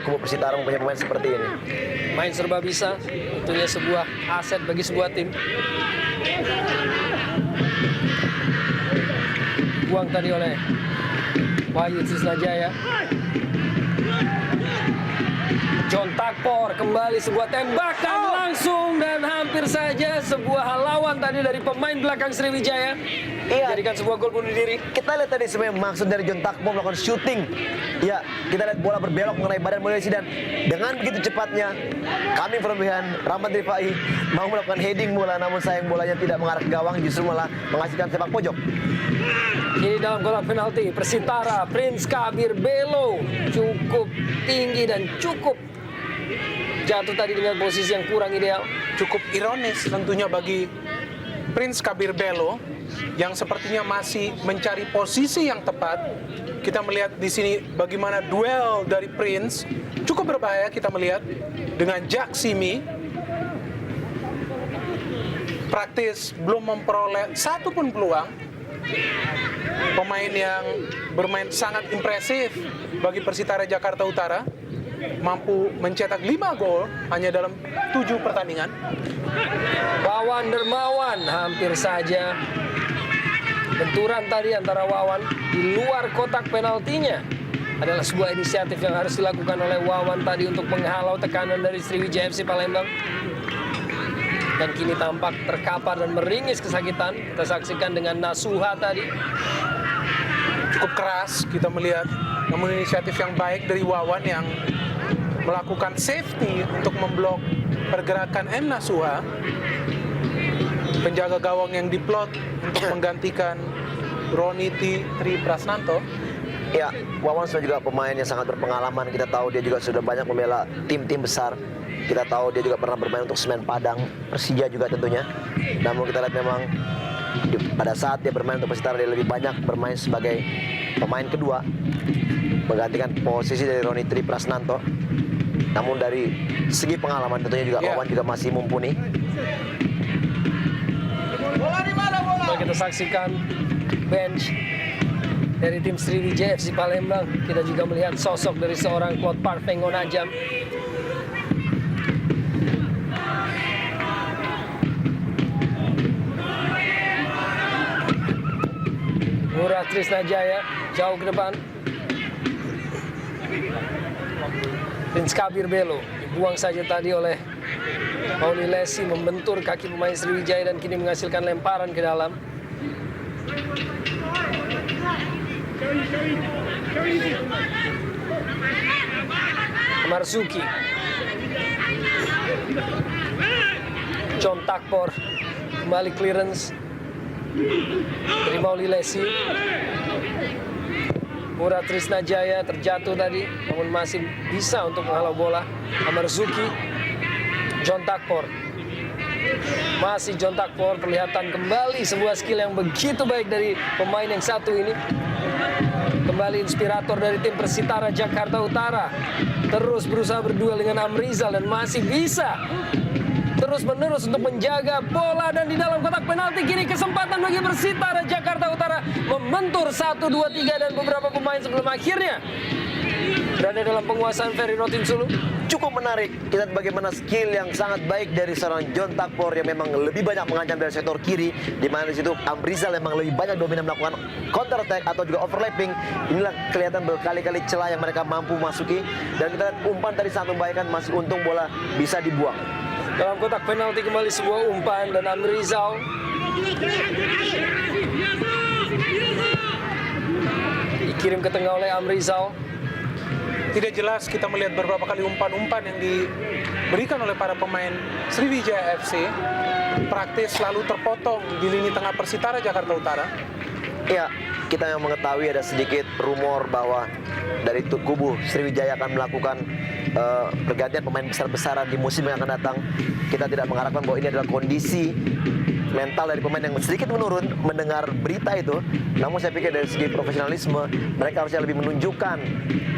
kubu Persitara mempunyai pemain seperti ini. Main serba bisa, tentunya sebuah aset bagi sebuah tim. Buang tadi oleh Wahyu Trisnajaya. John Takpor kembali sebuah tembakan langsung dan hampir saja sebuah halauan tadi dari pemain belakang Sriwijaya. Jadikan sebuah gol bunuh diri. Kita lihat tadi sebenarnya maksud dari John Takpor melakukan shooting. Ya, kita lihat bola berbelok mengenai badan Molesi dan dengan begitu cepatnya coming from behind, Rahmat Rifai mau melakukan heading bola, namun sayang bolanya tidak mengarah ke gawang, justru malah menghasilkan sepak pojok. Ini dalam kotak penalti Persitara, Prince Kabir Belo cukup tinggi dan cukup jatuh tadi dengan posisi yang kurang ideal. Cukup ironis tentunya bagi Prince Kabir Belo yang sepertinya masih mencari posisi yang tepat. Kita melihat di sini bagaimana duel dari Prince cukup berbahaya. Kita melihat dengan Jack Simi praktis belum memperoleh satu pun peluang. Pemain yang bermain sangat impresif bagi Persitara Jakarta Utara, mampu mencetak 5 gol hanya dalam 7 pertandingan. Wawan Dermawan hampir saja benturan tadi antara Wawan di luar kotak penaltinya. Adalah sebuah inisiatif yang harus dilakukan oleh Wawan tadi untuk menghalau tekanan dari Sriwijaya FC Palembang. Dan kini tampak terkapar dan meringis kesakitan. Kita saksikan dengan Nasuha tadi. Cukup keras kita melihat, namun inisiatif yang baik dari Wawan yang melakukan safety untuk memblok pergerakan M. Nasuha, penjaga gawang yang diplot untuk menggantikan Roni Tri Prasnanto. Ya, Wawan sudah juga pemain yang sangat berpengalaman. Kita tahu dia juga sudah banyak membela tim-tim besar. Kita tahu dia juga pernah bermain untuk Semen Padang, Persija juga tentunya. Namun kita lihat memang pada saat dia bermain untuk Persitara, dia lebih banyak bermain sebagai pemain kedua, menggantikan posisi dari Roni Tri Prasnanto. Namun dari segi pengalaman tentunya juga Wawan juga masih mumpuni. Mari kita saksikan bench dari tim Sriwijaya FC Palembang. Kita juga melihat sosok dari seorang Claude Parfait Ngonajam. Ngurah Trisnajaya jauh ke depan. Prince Kabir Belo dibuang saja tadi oleh Mauli Lesi, membentur kaki pemain Sriwijaya dan kini menghasilkan lemparan ke dalam. Marzuki, John Takpor kembali clearance dari Mauli Lesi. Ngurah Trisnajaya terjatuh tadi, namun masih bisa untuk menghalau bola. Marzuki, John Takpor, masih John Takpor, kelihatan kembali sebuah skill yang begitu baik dari pemain yang satu ini. Kembali inspirator dari tim Persitara Jakarta Utara, terus berusaha berduel dengan Amrizal dan masih bisa terus-menerus untuk menjaga bola. Dan di dalam kotak penalti kini kesempatan bagi Persitara Jakarta Utara membentur 1, 2, 3 dan beberapa pemain sebelum akhirnya berada dalam penguasaan Ferry Rotin Sulu. Cukup menarik, kita lihat bagaimana skill yang sangat baik dari seorang John Takpor yang memang lebih banyak mengancam dari sektor kiri, di mana di situ Amrizal memang lebih banyak dominan melakukan counter attack atau juga overlapping. Inilah kelihatan berkali-kali celah yang mereka mampu masuki, dan kita lihat umpan tadi sangat membahayakan, masih untung bola bisa dibuang. Dalam kotak penalti kembali sebuah umpan dan Amrizal dikirim ke tengah oleh Amrizal. Tidak jelas, kita melihat beberapa kali umpan-umpan yang diberikan oleh para pemain Sriwijaya FC praktis selalu terpotong di lini tengah Persitara Jakarta Utara. Ya, kita yang mengetahui ada sedikit rumor bahwa dari kubu Sriwijaya akan melakukan pergantian pemain besar-besaran di musim yang akan datang. Kita tidak mengharapkan bahwa ini adalah kondisi mental dari pemain yang sedikit menurun mendengar berita itu. Namun saya pikir dari segi profesionalisme mereka harusnya lebih menunjukkan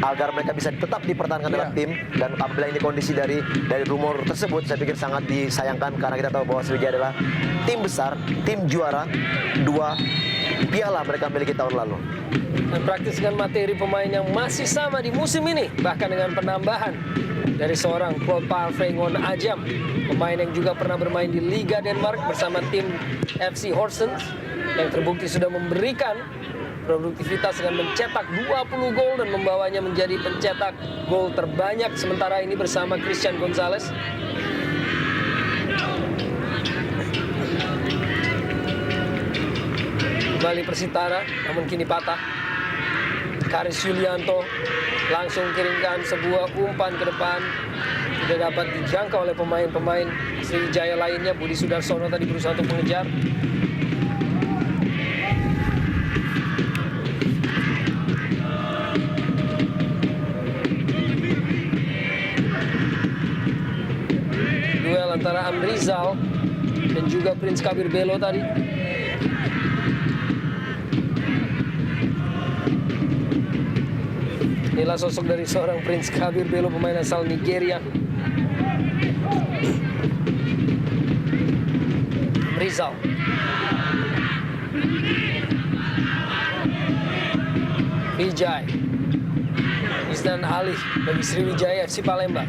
agar mereka bisa tetap dipertahankan dalam tim. Dan apabila ini kondisi dari rumor tersebut, saya pikir sangat disayangkan karena kita tahu bahwa Sriwijaya adalah tim besar, tim juara, 2 piala mereka miliki tahun lalu. Dan praktis dengan materi pemain yang masih sama di musim ini, bahkan dengan penambahan dari seorang Claude Parfait Ngonajam, pemain yang juga pernah bermain di Liga Denmark bersama tim FC Horsens, yang terbukti sudah memberikan produktivitas dengan mencetak 20 gol dan membawanya menjadi pencetak gol terbanyak sementara ini bersama Christian Gonzalez. Kembali Persitara, namun kini patah. Karis Yulianto langsung kirimkan sebuah umpan ke depan. Tidak dapat dijangkau oleh pemain-pemain Sriwijaya lainnya. Budi Sudarsono tadi berusaha untuk mengejar. Duel antara Amrizal dan juga juga Prince Kabir Belo tadi. Inilah sosok dari seorang Prince Kabir Belo, pemain asal Nigeria. Rizal. Vijay. Isnan Ali bagi Sriwijaya FC Palembang.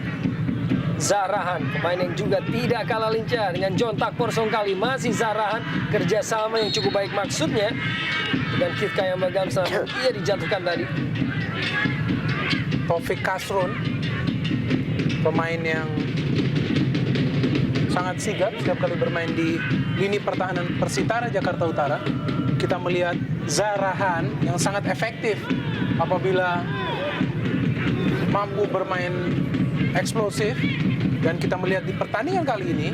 Zarahan, pemain yang juga tidak kalah lincah dengan John Takpor Songkali. Masih Zarahan, kerjasama yang cukup baik maksudnya dengan Kit Kayamba Gamsa, namun ia dijatuhkan tadi. Taufik Kasrun, pemain yang sangat sigap setiap kali bermain di lini pertahanan Persitara Jakarta Utara. Kita melihat Zarahan yang sangat efektif apabila mampu bermain eksplosif, dan kita melihat di pertandingan kali ini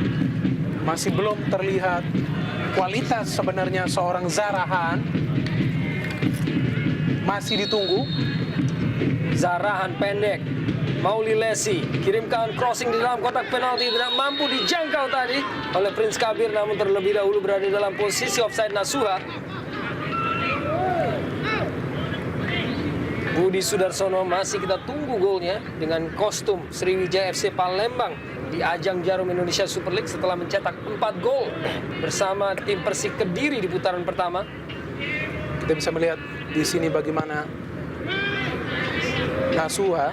masih belum terlihat kualitas sebenarnya seorang Zarahan. Masih ditunggu. Zarahan pendek, Mauli Lesi kirimkan crossing di dalam kotak penalti, tidak mampu dijangkau tadi oleh Prince Kabir, namun terlebih dahulu berada dalam posisi offside Nasuha. Budi Sudarsono masih kita tunggu golnya dengan kostum Sriwijaya FC Palembang di ajang Jarum Indonesia Super League setelah mencetak 4 gol bersama tim Persik Kediri di putaran pertama. Kita bisa melihat di sini bagaimana Nasuha,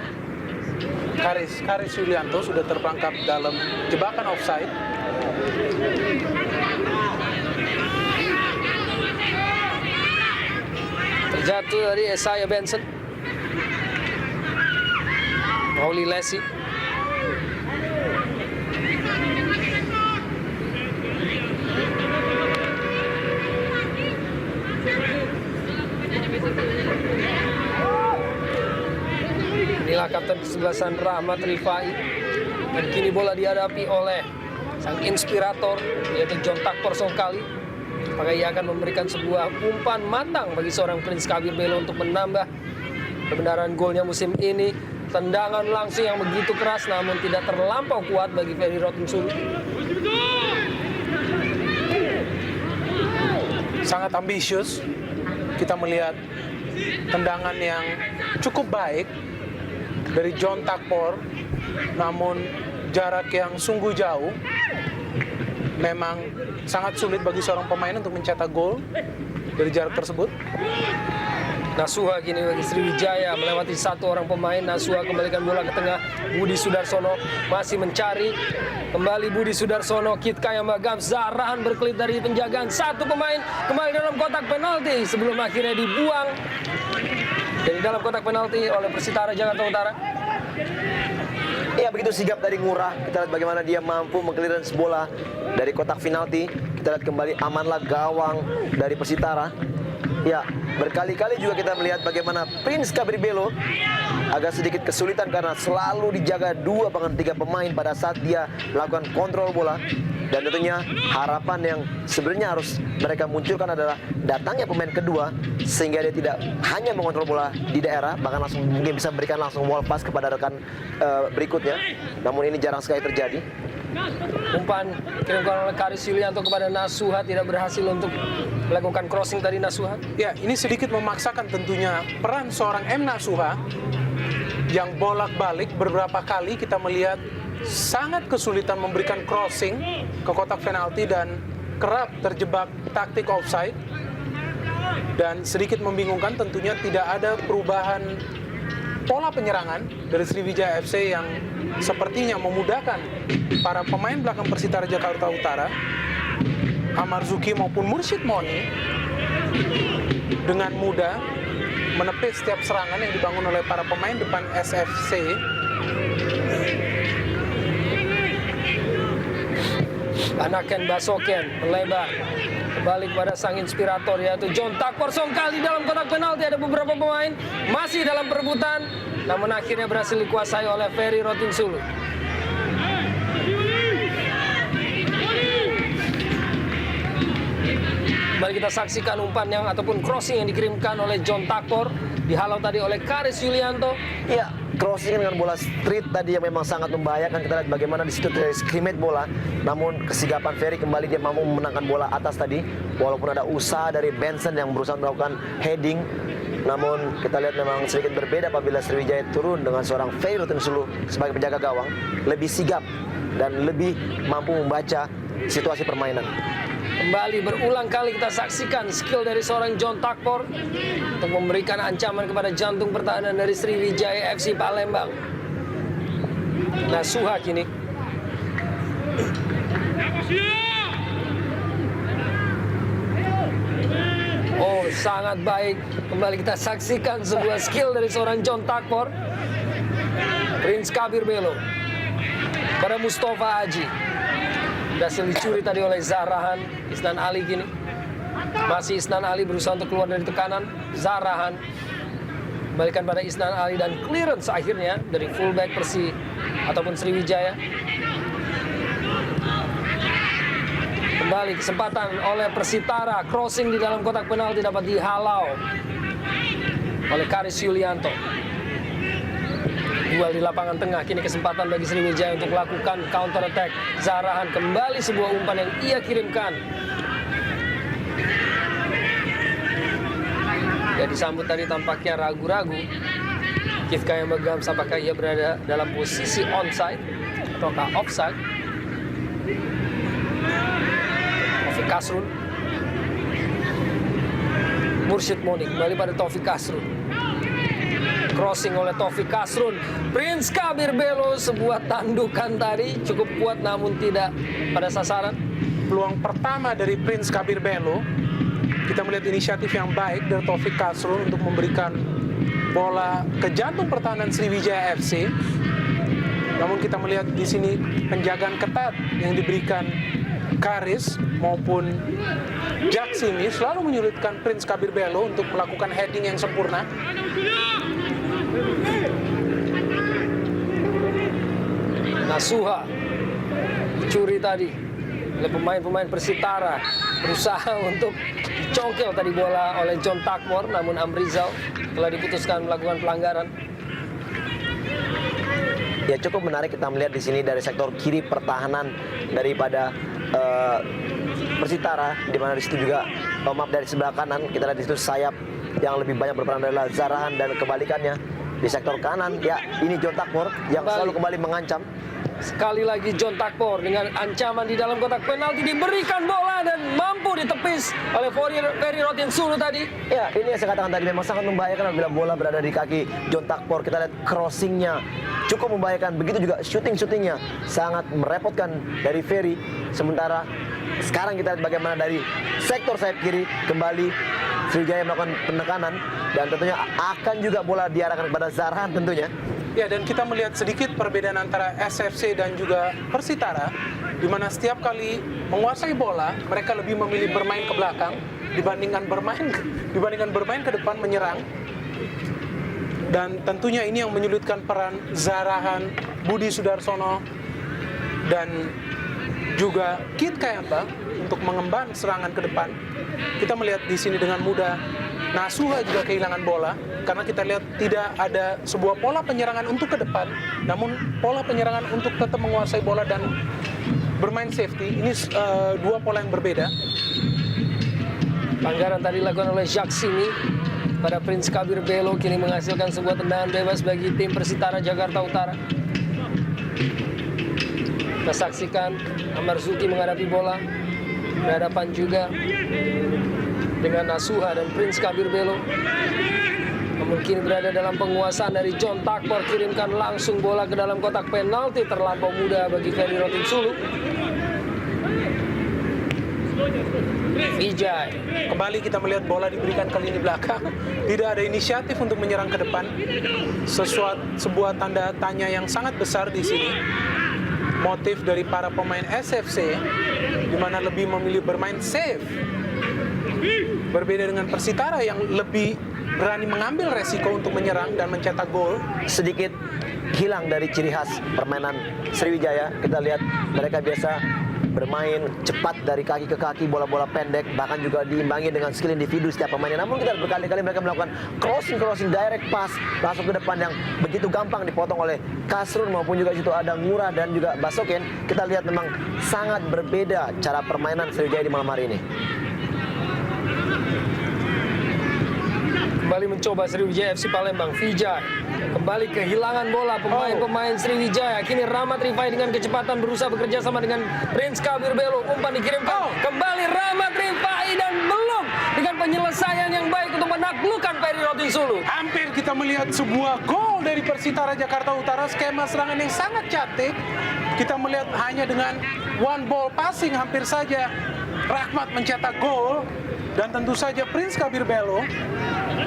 Karis Yulianto sudah terperangkap dalam jebakan offside. Terjatuh dari Esaya Benson. Mauli Lesi. Inilah kapten kesebelasan Rahmat Rifai. Dan kini bola dihadapi oleh sang inspirator, yaitu John Takpor Songkali. Apakah ia akan memberikan sebuah umpan matang bagi seorang Prince Kabir Belo untuk menambah kebenaran golnya musim ini. Tendangan langsung yang begitu keras namun tidak terlampau kuat bagi Ferry Rotinsulu. Sangat ambisius. Kita melihat tendangan yang cukup baik dari John Takpor, namun jarak yang sungguh jauh. Memang sangat sulit bagi seorang pemain untuk mencetak gol dari jarak tersebut. Nasuha kini bagi Sriwijaya melewati satu orang pemain. Nasuha kembalikan bola ke tengah. Budi Sudarsono masih mencari. Kembali Budi Sudarsono, Kit Kayamba Gams, Zarahan berkelit dari penjagaan satu pemain. Kembali dalam kotak penalti sebelum akhirnya dibuang dari dalam kotak penalti oleh Persitara Jakarta Utara. Ya, begitu sigap dari Ngurah. Kita lihat bagaimana dia mampu mengklirens bola dari kotak penalti. Kita lihat kembali amanlah gawang dari Persitara. Ya, berkali-kali juga kita melihat bagaimana Prince Kabir Belo agak sedikit kesulitan karena selalu dijaga 2 bahkan 3 pemain pada saat dia melakukan kontrol bola. Dan tentunya harapan yang sebenarnya harus mereka munculkan adalah datangnya pemain kedua sehingga dia tidak hanya mengontrol bola di daerah, bahkan langsung mungkin bisa memberikan langsung wall pass kepada rekan berikutnya. Namun ini jarang sekali terjadi. Umpan kirimkan oleh Karis Yulianto kepada Nasuha, tidak berhasil untuk melakukan crossing tadi Nasuha. Ya, ini sedikit memaksakan tentunya peran seorang M. Nasuha yang bolak-balik beberapa kali kita melihat sangat kesulitan memberikan crossing ke kotak penalti dan kerap terjebak taktik offside. Dan sedikit membingungkan tentunya tidak ada perubahan pola penyerangan dari Sriwijaya FC yang sepertinya memudahkan para pemain belakang Persitara Jakarta Utara, Amarzuki maupun Mursyid Moni, dengan mudah menepis setiap serangan yang dibangun oleh para pemain depan SFC. Anaken Basoken melebar kembali kepada sang inspirator, yaitu John Takpor Songkali. Dalam kotak penalti ada beberapa pemain masih dalam perebutan, namun akhirnya berhasil dikuasai oleh Ferry Rotinsulu. Kembali kita saksikan umpan yang ataupun crossing yang dikirimkan oleh John Takpor, dihalau tadi oleh Karis Yulianto. Ya, crossing dengan bola street tadi yang memang sangat membahayakan. Kita lihat bagaimana di situ dari scrimmage bola. Namun kesigapan Ferry kembali, dia mampu memenangkan bola atas tadi. Walaupun ada usaha dari Benson yang berusaha melakukan heading. Namun kita lihat memang sedikit berbeda apabila Sriwijaya turun dengan seorang Ferry Rotinsulu sebagai penjaga gawang. Lebih sigap dan lebih mampu membaca situasi permainan. Kembali berulang kali kita saksikan skill dari seorang John Takpor untuk memberikan ancaman kepada jantung pertahanan dari Sriwijaya FC Palembang. Nasuha kini. Oh, sangat baik. Kembali kita saksikan sebuah skill dari seorang John Takpor. Prince Kabir Belo pada Mustafa Haji. Berhasil dicuri tadi oleh Zahrahan. Isnan Ali kini. Masih Isnan Ali berusaha untuk keluar dari tekanan. Zahrahan kembalikan pada Isnan Ali dan clearance akhirnya dari fullback Persi ataupun Sriwijaya. Kembali kesempatan oleh Persitara, crossing di dalam kotak penalti dapat dihalau oleh Karis Yulianto. Duel di lapangan tengah, kini kesempatan bagi Sriwijaya untuk melakukan counter attack. Zahrahan kembali sebuah umpan yang ia kirimkan. Ya, disambut tadi tampaknya ragu-ragu. Kifka yang Megams apakah ia berada dalam posisi onside ataukah offside. Taufik Kasrun. Mursyid Moni kembali pada Taufik Kasrun. Crossing oleh Taufik Kasrun. Prince Kabir Belo, sebuah tandukan tadi cukup kuat namun tidak pada sasaran. Peluang pertama dari Prince Kabir Belo, kita melihat inisiatif yang baik dari Taufik Kasrun untuk memberikan bola ke jantung pertahanan Sriwijaya FC. Namun kita melihat di sini penjagaan ketat yang diberikan Karis maupun Jaksimi selalu menyulitkan Prince Kabir Belo untuk melakukan heading yang sempurna. Nasuha dicuri tadi oleh pemain-pemain Persitara, berusaha untuk dicongkel tadi bola oleh John Takpor, namun Amrizal telah diputuskan melakukan pelanggaran. Ya, cukup menarik kita melihat di sini dari sektor kiri pertahanan daripada Persitara, di mana di situ juga dari sebelah kanan kita lihat di situ sayap yang lebih banyak berperan adalah Zahrahan, dan kebalikannya di sektor kanan ya ini John Takpor yang selalu kembali mengancam. Sekali lagi John Takpor dengan ancaman di dalam kotak penalti, diberikan bola dan mampu ditepis oleh Ferry Rotinsulu tadi. Ya, ini yang saya katakan tadi memang sangat membahayakan apabila bola berada di kaki John Takpor. Kita lihat crossingnya cukup membahayakan, begitu juga shootingnya sangat merepotkan dari Ferry. Sementara sekarang kita lihat bagaimana dari sektor sayap kiri kembali Sriwijaya melakukan penekanan, dan tentunya akan juga bola diarahkan kepada Zahrahan tentunya. Ya, dan kita melihat sedikit perbedaan antara SFC dan juga Persitara, di mana setiap kali menguasai bola, mereka lebih memilih bermain ke belakang dibandingkan bermain ke depan menyerang. Dan tentunya ini yang menyulitkan peran Zahrahan, Budi Sudarsono, dan juga Kit Kayamba untuk mengemban serangan ke depan. Kita melihat di sini dengan mudah Nasuha juga kehilangan bola, karena kita lihat tidak ada sebuah pola penyerangan untuk ke depan, namun pola penyerangan untuk tetap menguasai bola dan bermain safety. Ini dua pola yang berbeda. Pelanggaran tadi dilakukan oleh Jaksimi pada Prince Kabir Belo, kini menghasilkan sebuah tendangan bebas bagi tim Persitara Jakarta Utara. Kita saksikan Amarzuki menghadapi bola, berhadapan juga dengan Nasuha dan Prince Kabir Belo. Namun kini berada dalam penguasaan dari John Takpor, kirimkan langsung bola ke dalam kotak penalti, terlampau mudah bagi Ferry Rotinsulu. Vijay. Kembali kita melihat bola diberikan ke lini belakang, tidak ada inisiatif untuk menyerang ke depan. Sebuah tanda tanya yang sangat besar di sini. Motif dari para pemain SFC, di mana lebih memilih bermain safe. Berbeda dengan Persitara yang lebih berani mengambil resiko untuk menyerang dan mencetak gol. Sedikit hilang dari ciri khas permainan Sriwijaya. Kita lihat mereka biasa bermain cepat dari kaki ke kaki, bola-bola pendek, bahkan juga diimbangi dengan skill individu setiap pemainnya. Namun kita berkali-kali mereka melakukan crossing direct pass masuk ke depan yang begitu gampang dipotong oleh Kasrun maupun juga situ ada Ngurah dan juga Basoken. Kita lihat memang sangat berbeda cara permainan Sriwijaya di malam hari ini. Kembali mencoba Sriwijaya FC Palembang. Vijay kembali kehilangan bola pemain-pemain Sriwijaya. Kini Rahmat Rifai dengan kecepatan berusaha bekerja sama dengan Prince Kabir Belo. Umpan dikirimkan kembali Rahmat Rifai dan belum dengan penyelesaian yang baik untuk menaklukkan Ferry Rotin Sulu. Hampir kita melihat sebuah gol dari Persitara Jakarta Utara, skema serangan yang sangat cantik. Kita melihat hanya dengan one ball passing hampir saja Rahmat mencetak gol, dan tentu saja Prince Kabir Belo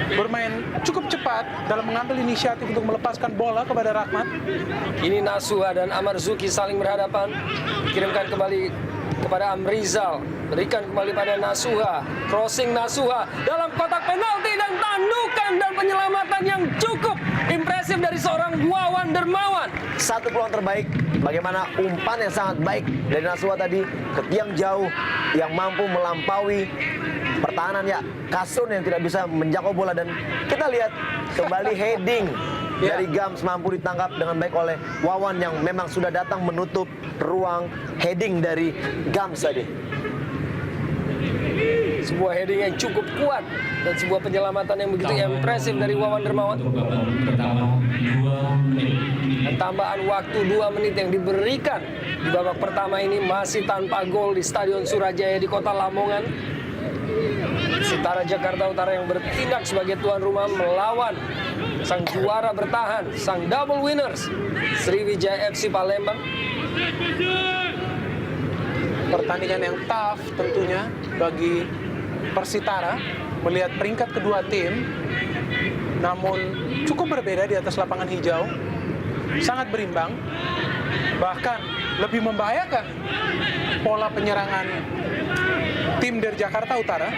bermain cukup cepat dalam mengambil inisiatif untuk melepaskan bola kepada Rahmat. Ini Nasuha dan Amarzuki saling berhadapan. Dikirimkan kembali kepada Amrizal. Berikan kembali pada Nasuha. Crossing Nasuha dalam kotak penalti dan tandukan dan penyelamatan yang cukup impresif dari seorang Wawan Dermawan. Satu peluang terbaik, bagaimana umpan yang sangat baik dari Nasuha tadi ke tiang jauh yang mampu melampaui pertahanan ya Kasrun yang tidak bisa menjangkau bola, dan kita lihat kembali heading dari Gams mampu ditangkap dengan baik oleh Wawan yang memang sudah datang menutup ruang heading dari Gams tadi. Sebuah heading yang cukup kuat dan sebuah penyelamatan yang begitu impresif dari Wawan Dermawan. Dan tambahan waktu 2 menit yang diberikan di babak pertama ini masih tanpa gol di Stadion Surajaya di Kota Lamongan. Persitara Jakarta Utara yang bertindak sebagai tuan rumah melawan sang juara bertahan, sang double winners Sriwijaya FC Palembang. Pertandingan yang tough tentunya bagi Persitara melihat peringkat kedua tim, namun cukup berbeda di atas lapangan hijau, sangat berimbang, bahkan lebih membahayakan pola penyerangan tim dari Jakarta Utara.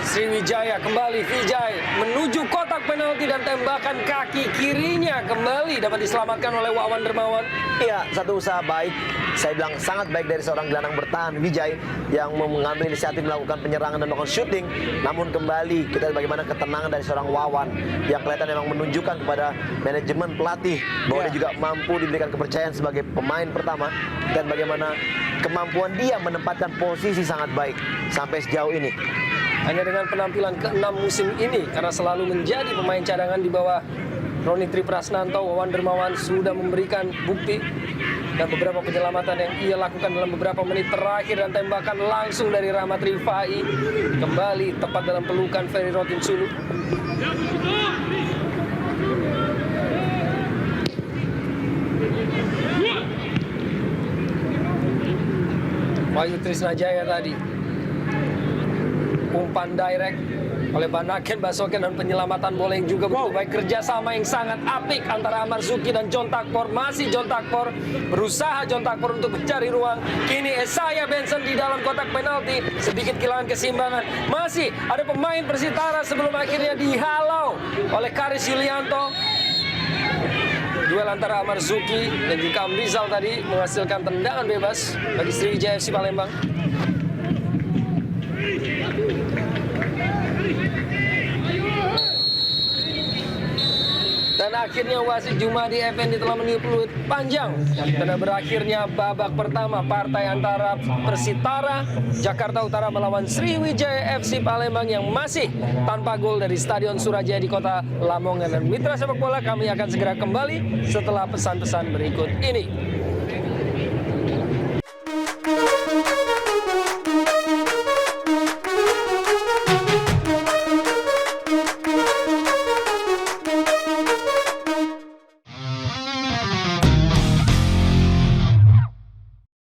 Sriwijaya kembali, Vijay menuju kotak penalti dan tembakan kaki kirinya kembali dapat diselamatkan oleh Wawan Dermawan. Iya, satu usaha baik, saya bilang sangat baik dari seorang gelandang bertahan Vijay yang mengambil inisiatif melakukan penyerangan dan melakukan shooting. Namun kembali kita lihat bagaimana ketenangan dari seorang Wawan yang kelihatan memang menunjukkan kepada manajemen pelatih bahwa dia juga mampu diberikan kepercayaan sebagai pemain pertama, dan bagaimana kemampuan dia menempatkan posisi sangat baik sampai sejauh ini. Hanya dengan penampilan ke-6 musim ini, karena selalu menjadi pemain cadangan di bawah Roni Triprasnanto, Wawan Dermawan sudah memberikan bukti dan beberapa penyelamatan yang ia lakukan dalam beberapa menit terakhir, dan tembakan langsung dari Rahmat Rifai kembali tepat dalam pelukan Ferry Rotin Sulu. Wahyu Trisnajaya tadi umpan direct oleh Banaken Basoken dan penyelamatan bola yang juga begitu baik. Kerjasama yang sangat apik antara Amarzuki dan John Takpor. Masih John Takpor, berusaha John Takpor untuk mencari ruang. Kini Esaya Benson di dalam kotak penalti, sedikit kehilangan keseimbangan. Masih ada pemain Persitara sebelum akhirnya dihalau oleh Karis Yulianto. Duel antara Amarzuki dan juga Amrizal tadi menghasilkan tendangan bebas bagi Sriwijaya FC Palembang. Dan akhirnya wasit Jumadi Effendi telah meniup peluit panjang karena berakhirnya babak pertama partai antara Persitara Jakarta Utara melawan Sriwijaya FC Palembang yang masih tanpa gol dari Stadion Surajaya di Kota Lamongan. Dan mitra sepak bola, kami akan segera kembali setelah pesan-pesan berikut ini.